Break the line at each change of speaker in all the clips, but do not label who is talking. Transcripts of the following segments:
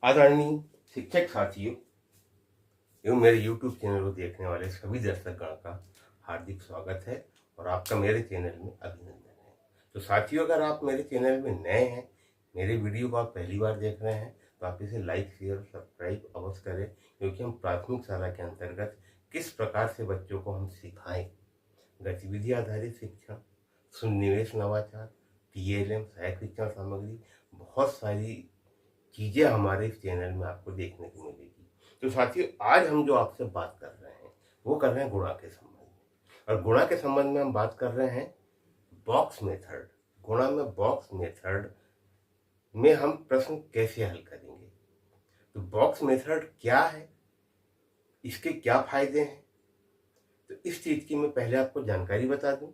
आदरणीय शिक्षक साथियों एवं मेरे YouTube चैनल को देखने वाले सभी दर्शकगण का हार्दिक स्वागत है और आपका मेरे चैनल में अभिनंदन है। तो साथियों, अगर आप मेरे चैनल में नए हैं, मेरे वीडियो को आप पहली बार देख रहे हैं, तो आप इसे लाइक शेयर सब्सक्राइब अवश्य करें, क्योंकि हम प्राथमिक शाला के अंतर्गत किस प्रकार से बच्चों को हम सिखाएं, गतिविधि आधारित शिक्षा, सुनिवेश नवाचार, TLM सहायक शिक्षण सामग्री, बहुत सारी चीजें हमारे इस चैनल में आपको देखने को मिलेगी। तो साथियों, आज हम जो आपसे बात कर रहे हैं वो कर रहे हैं गुणा के संबंध में, और गुणा के संबंध में हम बात कर रहे हैं बॉक्स मेथड। गुणा में बॉक्स मेथड में हम प्रश्न कैसे हल करेंगे। तो बॉक्स मेथड क्या है, इसके क्या फायदे हैं, तो इस चीज की मैं पहले आपको जानकारी बता दूं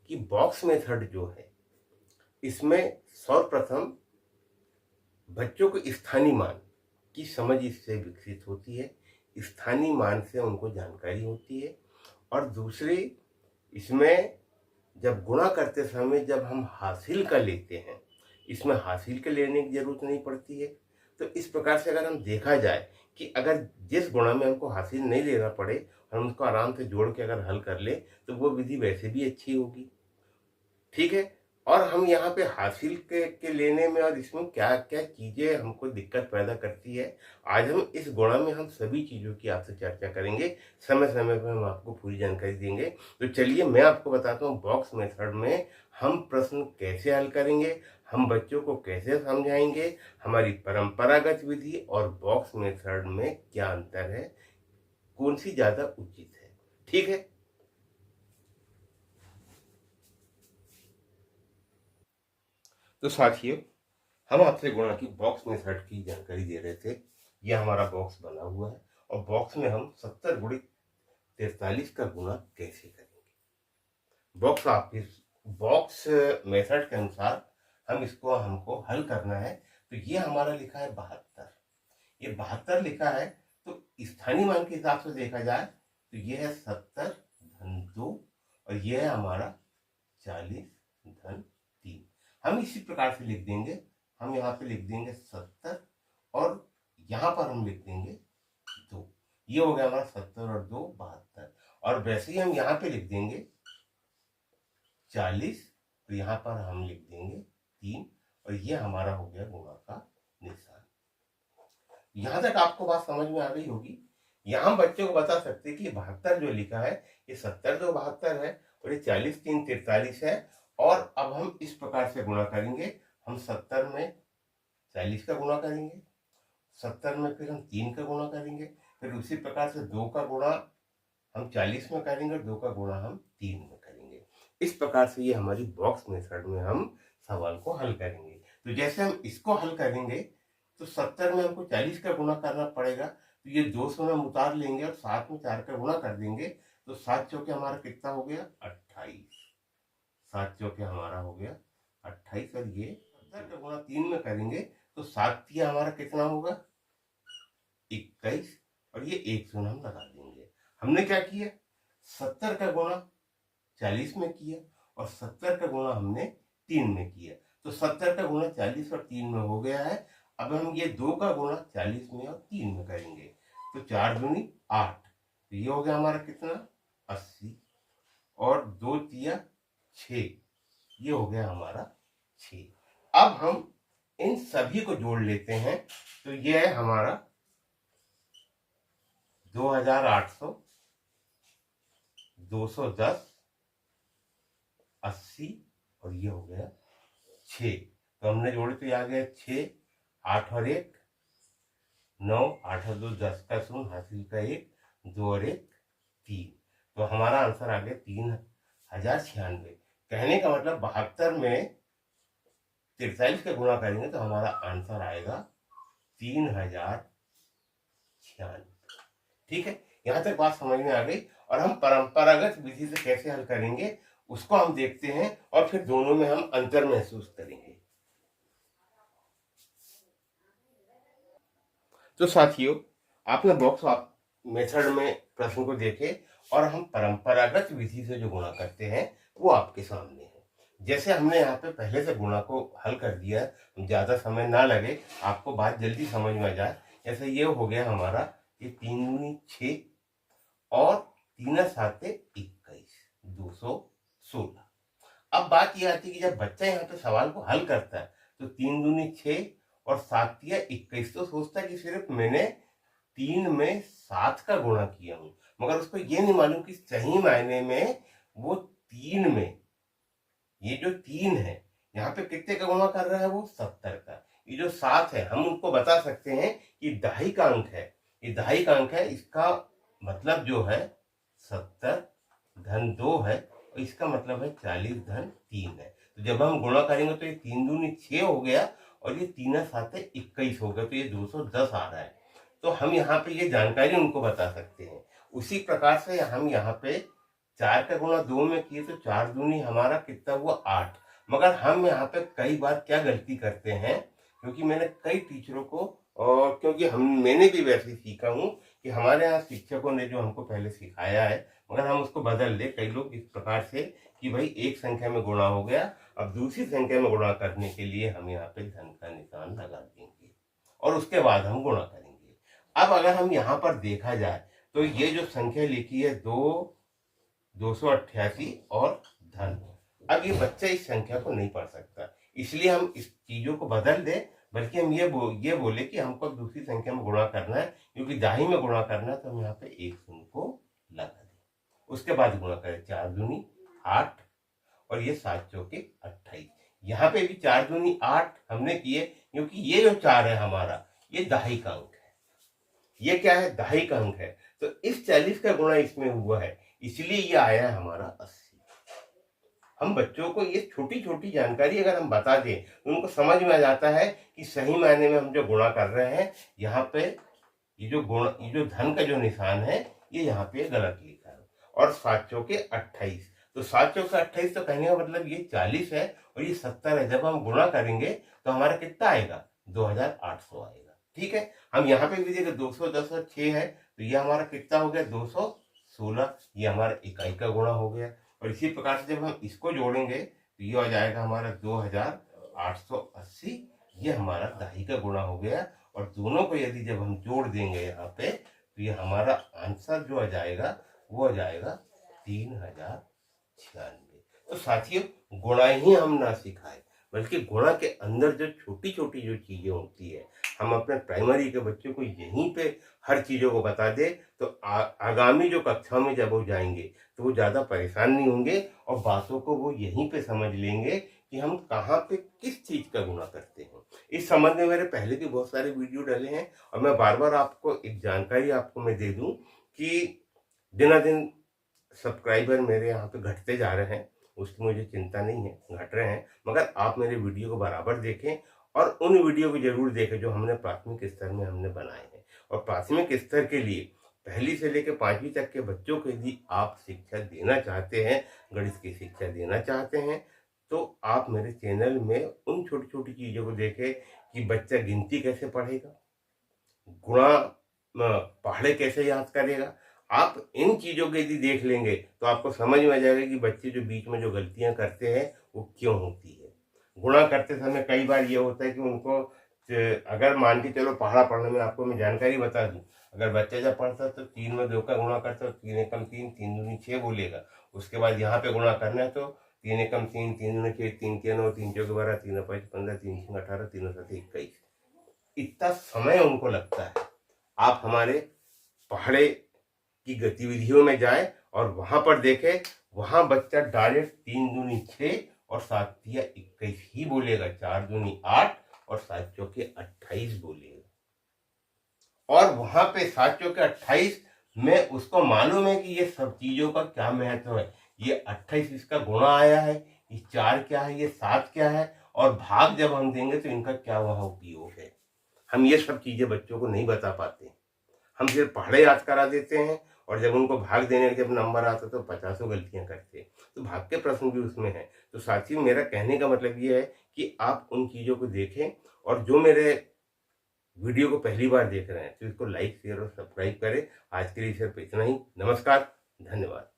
कि बॉक्स मेथड जो है, इसमें सर्वप्रथम बच्चों को स्थानीय मान की समझ इससे विकसित होती है, स्थानीय मान से उनको जानकारी होती है। और दूसरी, इसमें जब गुणा करते समय जब हम हासिल का लेते हैं, इसमें हासिल के लेने की जरूरत नहीं पड़ती है। तो इस प्रकार से अगर हम देखा जाए कि अगर जिस गुणा में हमको हासिल नहीं लेना पड़े, हम उसको आराम से जोड़ के अगर हल कर ले, तो वो विधि वैसे भी अच्छी होगी। ठीक है। और हम यहाँ पे हासिल के लेने में और इसमें क्या क्या चीजें हमको दिक्कत पैदा करती है, आज हम इस गुणा में हम सभी चीजों की आपसे चर्चा करेंगे। समय समय पर हम आपको पूरी जानकारी देंगे। तो चलिए मैं आपको बताता हूँ बॉक्स मेथड में हम प्रश्न कैसे हल करेंगे, हम बच्चों को कैसे समझाएंगे, हमारी परंपरागत विधि और बॉक्स मेथड में क्या अंतर है, कौन सी ज्यादा उचित है। ठीक है। तो साथियों, हम आपसे गुणा की बॉक्स मेथड की जानकारी दे रहे थे। यह हमारा बॉक्स बना हुआ है और बॉक्स में हम 70 गुणित 43 का गुणा कैसे करेंगे। बॉक्स मेथड के अनुसार हमको हल करना है। तो ये हमारा लिखा है 72, ये 72 लिखा है। तो स्थानीय मान के हिसाब से देखा जाए तो ये है 70 धन 2 और ये है हमारा 40 धन 3। हम इसी प्रकार से लिख देंगे। हम यहाँ पे लिख देंगे 70 और यहाँ पर हम लिख देंगे 2। ये हो गया हमारा 70 और 2 72। और वैसे ही हम यहाँ पे लिख देंगे 40, तो यहाँ पर हम लिख देंगे 3 और ये हमारा हो गया गुणा का निशान। यहाँ तक आपको बात समझ में आ गई होगी। यहाँ हम बच्चों को बता सकते कि 72 जो लिखा है, ये 70 जो 72 है और ये 40 3 43 है। और अब हम इस प्रकार से गुणा करेंगे। हम 70 में 40 का गुणा करेंगे, 70 में फिर हम 3 का गुणा करेंगे, फिर उसी प्रकार से 2 का गुणा हम 40 में करेंगे और 2 का गुणा हम 3 में करेंगे। इस प्रकार से ये हमारी बॉक्स मेथड में हम सवाल को हल करेंगे। तो जैसे हम इसको हल करेंगे तो 70 में हमको 40 का गुणा करना पड़ेगा। तो ये 200 में हम उतार लेंगे और 7 में 4 का गुणा कर देंगे। तो 7 चौके हमारा कितना हो गया 28, 7 चौके हमारा हो गया 28। और ये 70 का गुणा 3 में करेंगे तो 7 तिया हमारा कितना होगा 21 और ये 1 शून्य हम लगा देंगे। हमने क्या किया, 70 का गुणा 40 में किया और 70 का गुणा हमने 3 में किया। तो 70 का गुणा 40 और 3 में हो गया है। अब हम ये 2 का गुणा 40 में और 3 में करेंगे। तो 4 दूनी 8, तो ये हो गया हमारा कितना 80 और 2 तिया 6, ये हो गया हमारा 6। अब हम इन सभी को जोड़ लेते हैं। तो ये है हमारा 2800, 210, 80 और ये हो गया 6। तो हमने जोड़े तो ये आ गया 6, 8 और 1 9, 8 और 2 10 का शून्य, हासिल का 1, 2 और 1 3। तो हमारा आंसर आ गया 3096। कहने का मतलब 72 में 43 का गुणा करेंगे तो हमारा आंसर आएगा 3096। ठीक है, यहाँ तक बात समझ में आ गई। और हम परंपरागत विधि से कैसे हल करेंगे उसको हम देखते हैं और फिर दोनों में हम अंतर महसूस करेंगे। तो साथियों, आपने बॉक्स मेथड में प्रश्न को देखे और हम परंपरागत विधि से जो गुणा करते हैं वो आपके सामने है। जैसे हमने यहाँ पे पहले से गुणा को हल कर दिया है, ज्यादा समय ना लगे, आपको बात जल्दी समझ में आ जाए। जैसे ये हो गया हमारा, ये 3 दूनी 6 और 3 साते 21, 216। अब बात ये आती है कि जब बच्चा यहाँ पे सवाल को हल करता है तो 3 दूनी 6 और 7 तिया 21, तो सोचता है कि सिर्फ मैंने 3 में 7 का गुणा किया हूं, मगर उसको ये नहीं मालूम कि सही मायने में वो 3 में, ये जो 3 है यहाँ पे कितने का गुणा कर रहा है, वो 70 का। ये जो 7 है हम उनको बता सकते हैं कि दहाई का अंक है, ये दहाई का अंक है, इसका मतलब जो है 70 धन 2 है, और इसका मतलब है 40 धन 3 है। तो जब हम गुणा करेंगे तो ये 3 दूनी 6 हो गया और ये 3 साते 21 हो गया, तो ये 210 आ रहा है। तो हम यहाँ पे ये जानकारी उनको बता सकते हैं। उसी प्रकार से हम यहाँ पे 4 का गुणा 2 में किए तो 4 दूनी हमारा कितना हुआ 8। मगर हम यहाँ पे कई बार क्या गलती करते हैं, क्योंकि मैंने कई टीचरों को, और क्योंकि मैंने भी वैसे सीखा हूँ कि हमारे यहाँ शिक्षकों ने जो हमको पहले सिखाया है, मगर हम उसको बदल ले। कई लोग इस प्रकार से कि भाई एक संख्या में गुणा हो गया, अब दूसरी संख्या में गुणा करने के लिए हम यहाँ पे धन का निशान लगा देंगे और उसके बाद हम गुणा करेंगे। अब अगर हम यहाँ पर देखा जाए तो ये जो संख्या लिखी है 288 और धन, अब ये बच्चा इस संख्या को नहीं पढ़ सकता, इसलिए हम इस चीजों को बदल दे, बल्कि हम ये बोले कि हमको दूसरी संख्या में गुणा करना है, क्योंकि दाही में गुणा करना है, तो हम यहाँ पे एक शून्य को लगा दें। उसके बाद गुणा करें, 4 दूनी 8 और ये 7 चौके 28। यहाँ पे भी 4 दूनी 8 हमने किए, क्योंकि ये जो 4 है हमारा, ये दहाई का अंक है। ये क्या है, दहाई का अंक है, तो इस 40 का गुणा इसमें हुआ है, इसलिए ये आया है हमारा 80। हम बच्चों को ये छोटी छोटी जानकारी अगर हम बता दें तो उनको समझ में आ जाता है कि सही मायने में हम जो गुणा कर रहे हैं, यहाँ पे ये जो धन का जो निशान है, ये यहाँ पे गलत लिखा है। और 7 चौके 28, तो 7 चौके 28, तो कहने का मतलब ये 40 है और ये 70 है। जब हम गुणा करेंगे तो हमारा कितना आएगा, 2800 आएगा। ठीक है, हम यहाँ पे भी देखिए 210 और 6 है, तो ये हमारा कितना हो गया, 216, ये हमारा इकाई का गुणा हो गया। और इसी प्रकार से जब हम इसको जोड़ेंगे तो ये हो जाएगा हमारा 2880, ये हमारा दहाई का गुणा हो गया। और दोनों को यदि जब हम जोड़ देंगे यहाँ पे, तो ये हमारा आंसर जो आ जाएगा वो आ जाएगा 3096। तो साथियों, गुणा ही हम ना सिखाए, बल्कि गुणा के अंदर जो छोटी छोटी जो चीजें होती है, हम अपने प्राइमरी के बच्चों को यहीं पे हर चीजों को बता दे, तो आगामी जो कक्षा में जब वो जाएंगे तो वो ज्यादा परेशान नहीं होंगे और बातों को वो यहीं पे समझ लेंगे कि हम कहाँ पे किस चीज का गुणा करते हैं। इस संबंध में मेरे पहले भी बहुत सारे वीडियो डाले हैं, और मैं बार बार आपको एक जानकारी आपको मैं दे दूं कि दिन सब्सक्राइबर मेरे यहाँ पे घटते जा रहे हैं, उसकी मुझे चिंता नहीं है, घट रहे हैं, मगर आप मेरे वीडियो को बराबर देखें और उन वीडियो को जरूर देखें जो हमने प्राथमिक स्तर में हमने बनाए हैं। और प्राथमिक स्तर के लिए पहली से लेकर 5वीं तक के बच्चों को यदि आप शिक्षा देना चाहते हैं, गणित की शिक्षा देना चाहते हैं, तो आप मेरे चैनल में उन छोटी छोटी चीजों को देखें कि बच्चा गिनती कैसे पढ़ेगा, गुणा पहाड़े कैसे याद करेगा। आप इन चीजों को यदि देख लेंगे तो आपको समझ में आ जाएगा कि बच्चे जो बीच में जो गलतियां करते हैं वो क्यों होती है। गुणा करते समय कई बार ये होता है कि उनको, अगर मान के चलो पहाड़ा पढ़ने में आपको मैं जानकारी बता दूं, अगर बच्चा जब पढ़ता तो 3 में 2 का गुणा करता तो 3 एकम 3, 3 दूनी 6 बोलेगा। उसके बाद यहाँ पे गुणा करना है तो 3 एकम 3, 3 दूनी 6, 3 के 9, 3 चौके 12, 3 5 15, 3 6 18, 3 7 21, इतना समय उनको लगता है। आप हमारे पहाड़े की गतिविधियों में जाए और वहां पर देखे, वहां बच्चा डायरेक्ट 3 दूनी 6 और 7 तिया 21 ही बोलेगा, 4 दूनी 8 और 7 चौके 28 बोलेगा। और वहां पे 7 चौके 28 में उसको मालूम है कि ये सब चीजों का क्या महत्व है। ये 28 इसका गुणा आया है, ये 4 क्या है, ये 7 क्या है, और भाग जब हम देंगे तो इनका क्या वहां उपयोग है। हम ये सब चीजें बच्चों को नहीं बता पाते, हम सिर्फ पहाड़े याद करा देते हैं, और जब उनको भाग देने के जब नंबर आता तो 50 गलतियां करते हैं। तो भाग के प्रश्न भी उसमें है। तो साथियों, मेरा कहने का मतलब ये है कि आप उन चीजों को देखें, और जो मेरे वीडियो को पहली बार देख रहे हैं तो इसको लाइक, शेयर और सब्सक्राइब करें। आज के लिए सिर्फ इतना ही। नमस्कार, धन्यवाद।